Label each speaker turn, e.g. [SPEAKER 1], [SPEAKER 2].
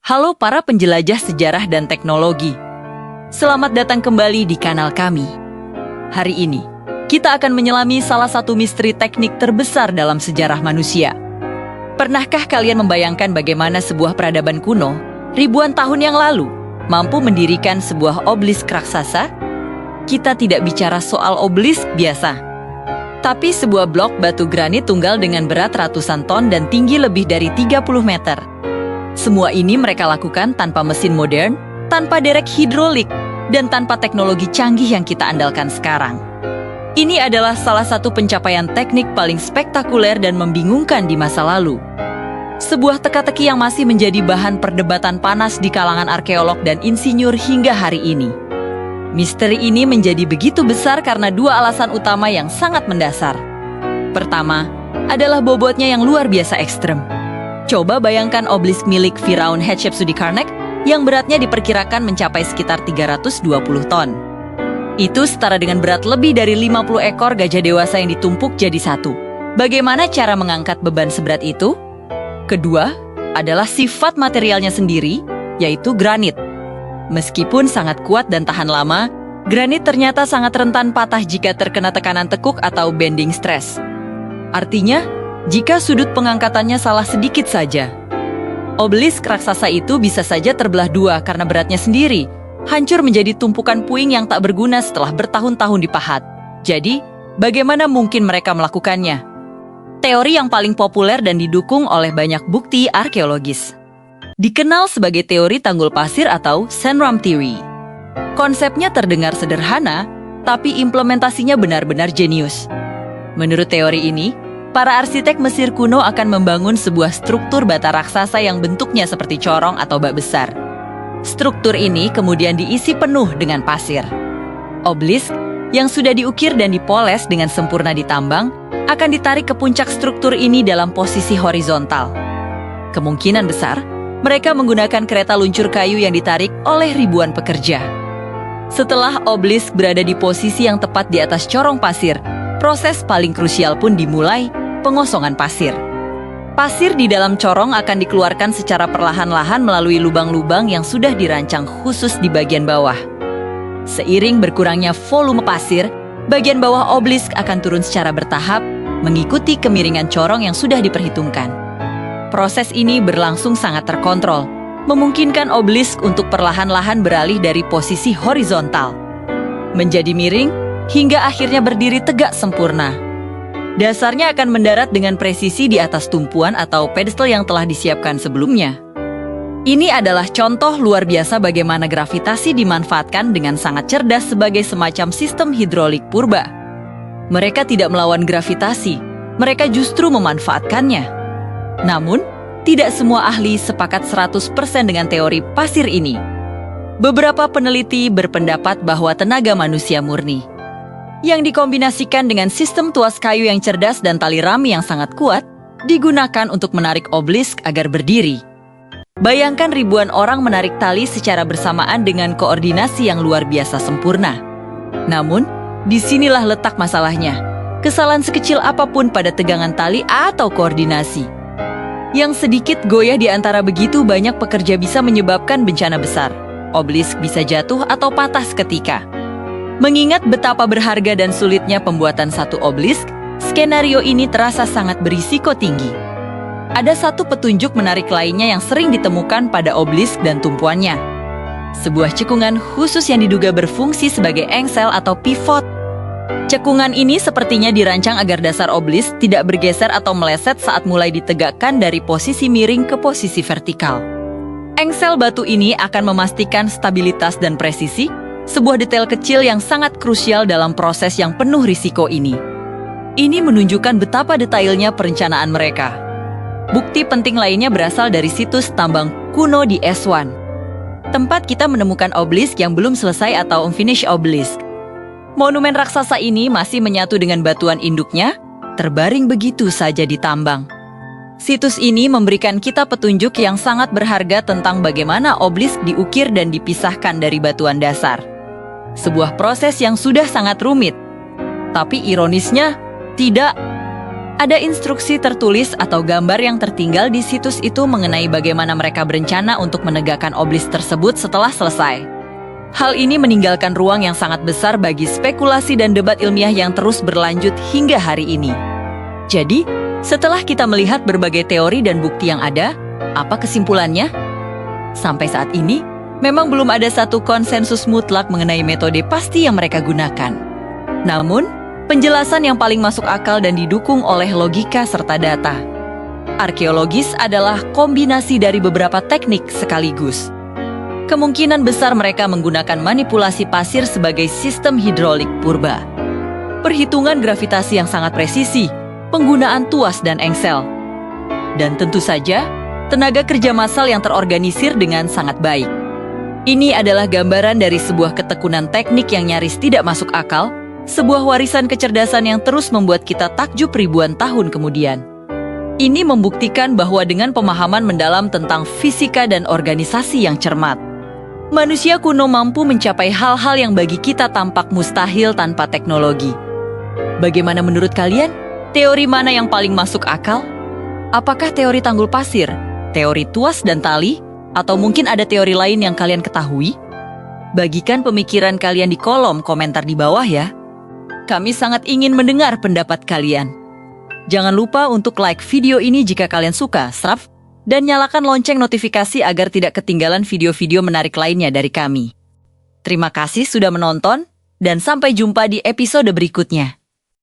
[SPEAKER 1] Halo para penjelajah sejarah dan teknologi. Selamat datang kembali di kanal kami. Hari ini, kita akan menyelami salah satu misteri teknik terbesar dalam sejarah manusia. Pernahkah kalian membayangkan bagaimana sebuah peradaban kuno, ribuan tahun yang lalu, mampu mendirikan sebuah obelisk raksasa? Kita tidak bicara soal obelisk biasa, tapi sebuah blok batu granit tunggal dengan berat ratusan ton dan tinggi lebih dari 30 meter. Semua ini mereka lakukan tanpa mesin modern, tanpa derek hidrolik, dan tanpa teknologi canggih yang kita andalkan sekarang. Ini adalah salah satu pencapaian teknik paling spektakuler dan membingungkan di masa lalu. Sebuah teka-teki yang masih menjadi bahan perdebatan panas di kalangan arkeolog dan insinyur hingga hari ini. Misteri ini menjadi begitu besar karena dua alasan utama yang sangat mendasar. Pertama, adalah bobotnya yang luar biasa ekstrem. Coba bayangkan obelisk milik Firaun Hatshepsut yang beratnya diperkirakan mencapai sekitar 320 ton. Itu setara dengan berat lebih dari 50 ekor gajah dewasa yang ditumpuk jadi satu. Bagaimana cara mengangkat beban seberat itu? Kedua, adalah sifat materialnya sendiri, yaitu granit. Meskipun sangat kuat dan tahan lama, granit ternyata sangat rentan patah jika terkena tekanan tekuk atau bending stress. Artinya, jika sudut pengangkatannya salah sedikit saja, obelisk raksasa itu bisa saja terbelah dua karena beratnya sendiri, hancur menjadi tumpukan puing yang tak berguna setelah bertahun-tahun dipahat. Jadi, bagaimana mungkin mereka melakukannya? Teori yang paling populer dan didukung oleh banyak bukti arkeologis dikenal sebagai teori tanggul pasir atau sandrum theory. Konsepnya terdengar sederhana, tapi implementasinya benar-benar jenius. Menurut teori ini, para arsitek Mesir kuno akan membangun sebuah struktur bata raksasa yang bentuknya seperti corong atau bak besar. Struktur ini kemudian diisi penuh dengan pasir. Obelisk yang sudah diukir dan dipoles dengan sempurna ditambang akan ditarik ke puncak struktur ini dalam posisi horizontal. Kemungkinan besar, mereka menggunakan kereta luncur kayu yang ditarik oleh ribuan pekerja. Setelah obelisk berada di posisi yang tepat di atas corong pasir, proses paling krusial pun dimulai, pengosongan pasir. Pasir di dalam corong akan dikeluarkan secara perlahan-lahan melalui lubang-lubang yang sudah dirancang khusus di bagian bawah. Seiring berkurangnya volume pasir, bagian bawah obelisk akan turun secara bertahap, mengikuti kemiringan corong yang sudah diperhitungkan. Proses ini berlangsung sangat terkontrol, memungkinkan obelisk untuk perlahan-lahan beralih dari posisi horizontal menjadi miring, hingga akhirnya berdiri tegak sempurna. Dasarnya akan mendarat dengan presisi di atas tumpuan atau pedestal yang telah disiapkan sebelumnya. Ini adalah contoh luar biasa bagaimana gravitasi dimanfaatkan dengan sangat cerdas sebagai semacam sistem hidrolik purba. Mereka tidak melawan gravitasi, mereka justru memanfaatkannya. Namun, tidak semua ahli sepakat 100% dengan teori pasir ini. Beberapa peneliti berpendapat bahwa tenaga manusia murni yang dikombinasikan dengan sistem tuas kayu yang cerdas dan tali rami yang sangat kuat, digunakan untuk menarik obelisk agar berdiri. Bayangkan ribuan orang menarik tali secara bersamaan dengan koordinasi yang luar biasa sempurna. Namun, disinilah letak masalahnya. Kesalahan sekecil apapun pada tegangan tali atau koordinasi yang sedikit goyah di antara begitu banyak pekerja bisa menyebabkan bencana besar. Obelisk bisa jatuh atau patah seketika. Mengingat betapa berharga dan sulitnya pembuatan satu obelisk, skenario ini terasa sangat berisiko tinggi. Ada satu petunjuk menarik lainnya yang sering ditemukan pada obelisk dan tumpuannya. Sebuah cekungan khusus yang diduga berfungsi sebagai engsel atau pivot. Cekungan ini sepertinya dirancang agar dasar obelisk tidak bergeser atau meleset saat mulai ditegakkan dari posisi miring ke posisi vertikal. Engsel batu ini akan memastikan stabilitas dan presisi, sebuah detail kecil yang sangat krusial dalam proses yang penuh risiko ini. Ini menunjukkan betapa detailnya perencanaan mereka. Bukti penting lainnya berasal dari situs tambang kuno di Aswan. Tempat kita menemukan obelisk yang belum selesai atau unfinished obelisk. Monumen raksasa ini masih menyatu dengan batuan induknya, terbaring begitu saja di tambang. Situs ini memberikan kita petunjuk yang sangat berharga tentang bagaimana obelisk diukir dan dipisahkan dari batuan dasar. Sebuah proses yang sudah sangat rumit. Tapi ironisnya, tidak. Ada instruksi tertulis atau gambar yang tertinggal di situs itu mengenai bagaimana mereka berencana untuk menegakkan obelisk tersebut setelah selesai. Hal ini meninggalkan ruang yang sangat besar bagi spekulasi dan debat ilmiah yang terus berlanjut hingga hari ini. Jadi, setelah kita melihat berbagai teori dan bukti yang ada, apa kesimpulannya? Sampai saat ini, memang belum ada satu konsensus mutlak mengenai metode pasti yang mereka gunakan. Namun, penjelasan yang paling masuk akal dan didukung oleh logika serta data. Arkeologis adalah kombinasi dari beberapa teknik sekaligus. Kemungkinan besar mereka menggunakan manipulasi pasir sebagai sistem hidrolik purba. Perhitungan gravitasi yang sangat presisi, penggunaan tuas dan engsel. Dan tentu saja, tenaga kerja massal yang terorganisir dengan sangat baik. Ini adalah gambaran dari sebuah ketekunan teknik yang nyaris tidak masuk akal, sebuah warisan kecerdasan yang terus membuat kita takjub ribuan tahun kemudian. Ini membuktikan bahwa dengan pemahaman mendalam tentang fisika dan organisasi yang cermat, manusia kuno mampu mencapai hal-hal yang bagi kita tampak mustahil tanpa teknologi. Bagaimana menurut kalian? Teori mana yang paling masuk akal? Apakah teori tanggul pasir, teori tuas dan tali, atau mungkin ada teori lain yang kalian ketahui? Bagikan pemikiran kalian di kolom komentar di bawah ya. Kami sangat ingin mendengar pendapat kalian. Jangan lupa untuk like video ini jika kalian suka, dan nyalakan lonceng notifikasi agar tidak ketinggalan video-video menarik lainnya dari kami. Terima kasih sudah menonton, dan sampai jumpa di episode berikutnya.